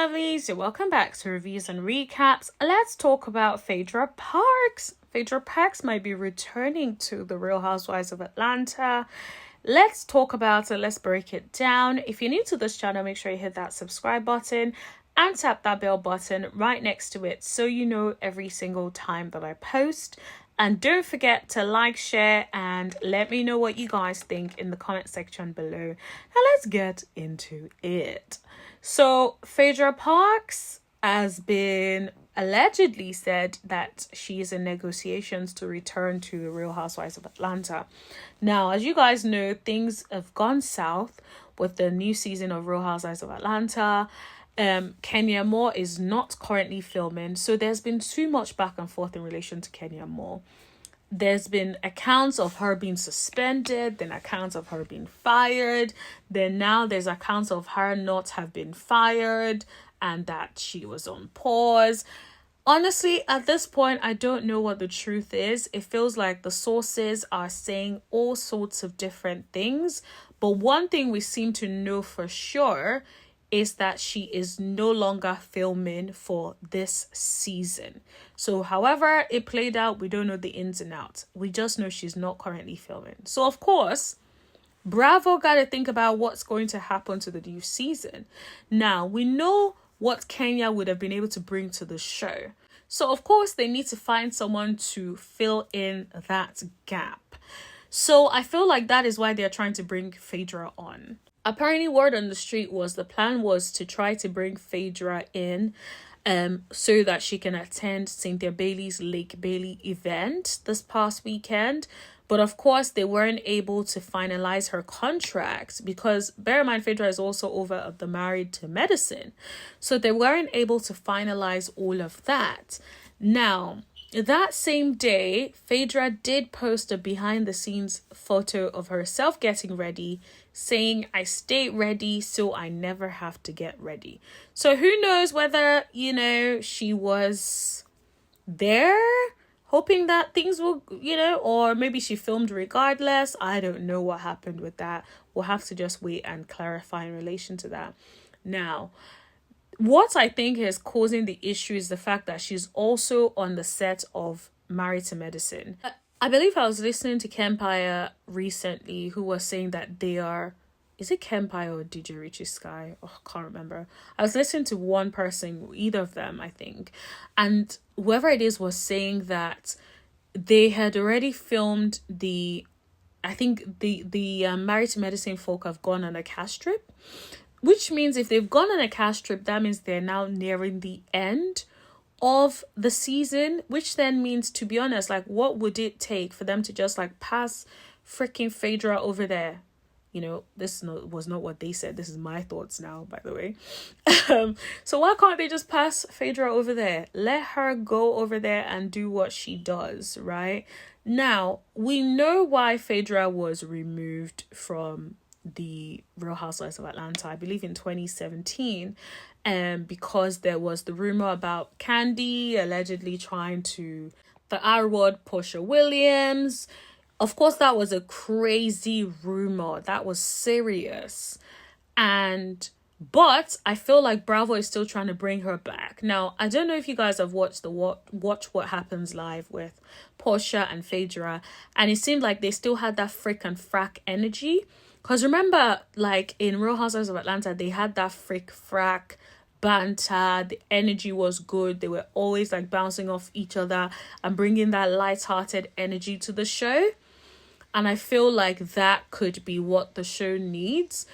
lovelies, you're welcome back to Reviews and Recaps. Let's talk about Phaedra Parks. Phaedra Parks might be returning to the Real Housewives of Atlanta. Let's talk about it. Let's break it down. If you're new to this channel, make sure you hit that subscribe button and tap that bell button right next to it so you know every single time that I post. And don't forget to like, share, and let me know what you guys think in the comment section below. Now let's get into it. So Phaedra Parks has been allegedly said that she is in negotiations to return to the Real Housewives of Atlanta. Now, as you guys know, things have gone south with the new season of Real Housewives of Atlanta. Kenyamoore is not currently filming, so there's been too much back and forth in relation to Kenyamoore. There's been accounts of her being suspended, then accounts of her being fired, then now there's accounts of her not have been fired and that she was on pause. Honestly, at this point, I don't know what the truth is. It feels like the sources are saying all sorts of different things, but one thing we seem to know for sure is that she is no longer filming for this season. So however it played out, we don't know the ins and outs. We just know she's not currently filming. So of course, Bravo got to think about what's going to happen to the new season. Now, we know what Kenya would have been able to bring to the show. So of course, they need to find someone to fill in that gap. So I feel like that is why they're trying to bring Phaedra on. Apparently, word on the street was the plan was to try to bring Phaedra in so that she can attend Cynthia Bailey's Lake Bailey event this past weekend. But of course, they weren't able to finalize her contract because, bear in mind, Phaedra is also over of the Married to Medicine. So they weren't able to finalize all of that. Now, that same day, Phaedra did post a behind-the-scenes photo of herself getting ready, saying, "I stay ready so I never have to get ready." So who knows whether, she was there hoping that things will, or maybe she filmed regardless. I don't know what happened with that. We'll have to just wait and clarify in relation to that. Now, what I think is causing the issue is the fact that she's also on the set of Married to Medicine. I believe I was listening to Kempire recently who was saying that they are, is it Kempire or DJ Richie Sky? Oh, I can't remember. I was listening to one person, either of them, I think. And whoever it is was saying that they had already filmed the Married to Medicine folk have gone on a cast trip. Which means if they've gone on a cast trip, that means they're now nearing the end of the season, which then means, to be honest, like, what would it take for them to just pass freaking Phaedra over there? This was not what they said. This is my thoughts now, by the way. So why can't they just pass Phaedra over there? Let her go over there and do what she does, right? Now, we know why Phaedra was removed from the Real Housewives of Atlanta, I believe in 2017, because there was the rumor about Candy allegedly trying to the R-word Portia Williams. Of course, that was a crazy rumor. That was serious. But I feel like Bravo is still trying to bring her back. Now, I don't know if you guys have watched Watch What Happens Live with Portia and Phaedra, and it seemed like they still had that frick and frack energy. Because remember, in Real Housewives of Atlanta, they had that frick frack banter. The energy was good. They were always bouncing off each other and bringing that light-hearted energy to the show. And I feel like that could be what the show needs.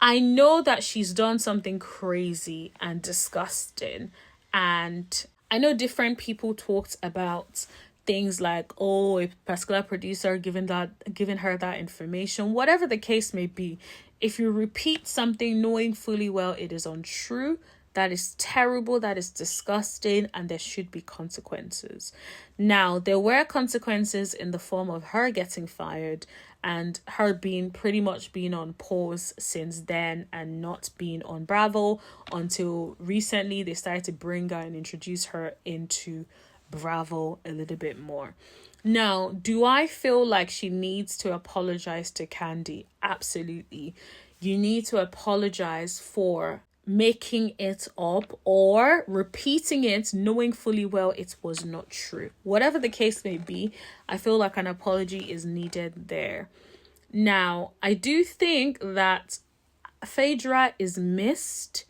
I know that she's done something crazy and disgusting. And I know different people talked about things like, a particular producer giving her that information. Whatever the case may be, if you repeat something knowing fully well it is untrue, that is terrible, that is disgusting, and there should be consequences. Now, there were consequences in the form of her getting fired and her pretty much being on pause since then and not being on Bravo until recently they started to bring her and introduce her into Bravo a little bit more. Now, do I feel like she needs to apologize to Candy? Absolutely. You need to apologize for making it up or repeating it knowing fully well it was not true. Whatever the case may be, I feel like an apology is needed there. Now, I do think that Phaedra is missed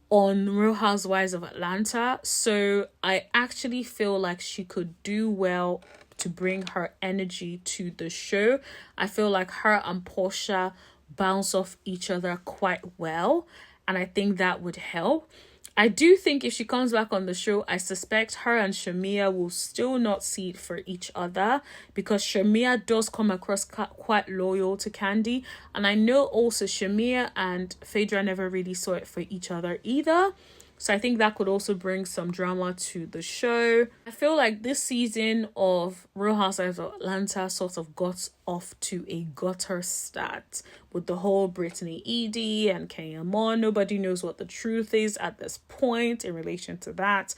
on Real Housewives of Atlanta, so I actually feel like she could do well to bring her energy to the show. I feel like her and Portia bounce off each other quite well, and I think that would help. I do think if she comes back on the show, I suspect her and Shamia will still not see it for each other, because Shamia does come across quite loyal to Candy. And I know also Shamia and Phaedra never really saw it for each other either. So I think that could also bring some drama to the show. I feel like this season of Real Housewives of Atlanta sort of got off to a gutter start with the whole Brittany Edie and kenyamoore. Nobody knows what the truth is at this point in relation to that.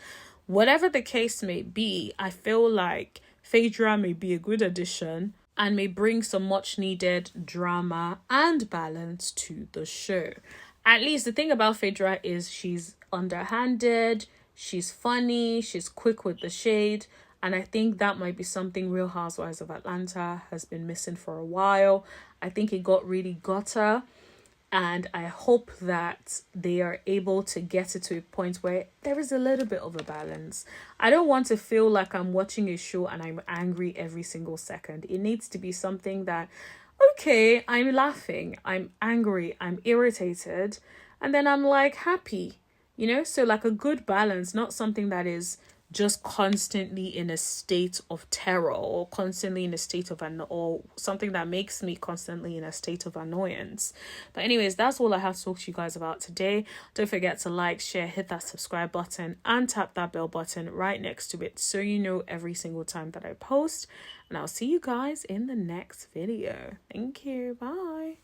Whatever the case may be, I feel like Phaedra may be a good addition and may bring some much needed drama and balance to the show. At least the thing about Phaedra is she's underhanded, she's funny, she's quick with the shade, and I think that might be something Real Housewives of Atlanta has been missing for a while. I think it got really gutter, and I hope that they are able to get it to a point where there is a little bit of a balance. I don't want to feel like I'm watching a show and I'm angry every single second. It needs to be something that, okay, I'm laughing, I'm angry, I'm irritated, and then I'm like happy, so like a good balance, not something that is just constantly in a state of terror or constantly in a state of or something that makes me constantly in a state of annoyance. But anyways, that's all I have to talk to you guys about today. Don't forget to like, share, hit that subscribe button and tap that bell button right next to it so you know every single time that I post. And I'll see you guys in the next video. Thank you. Bye.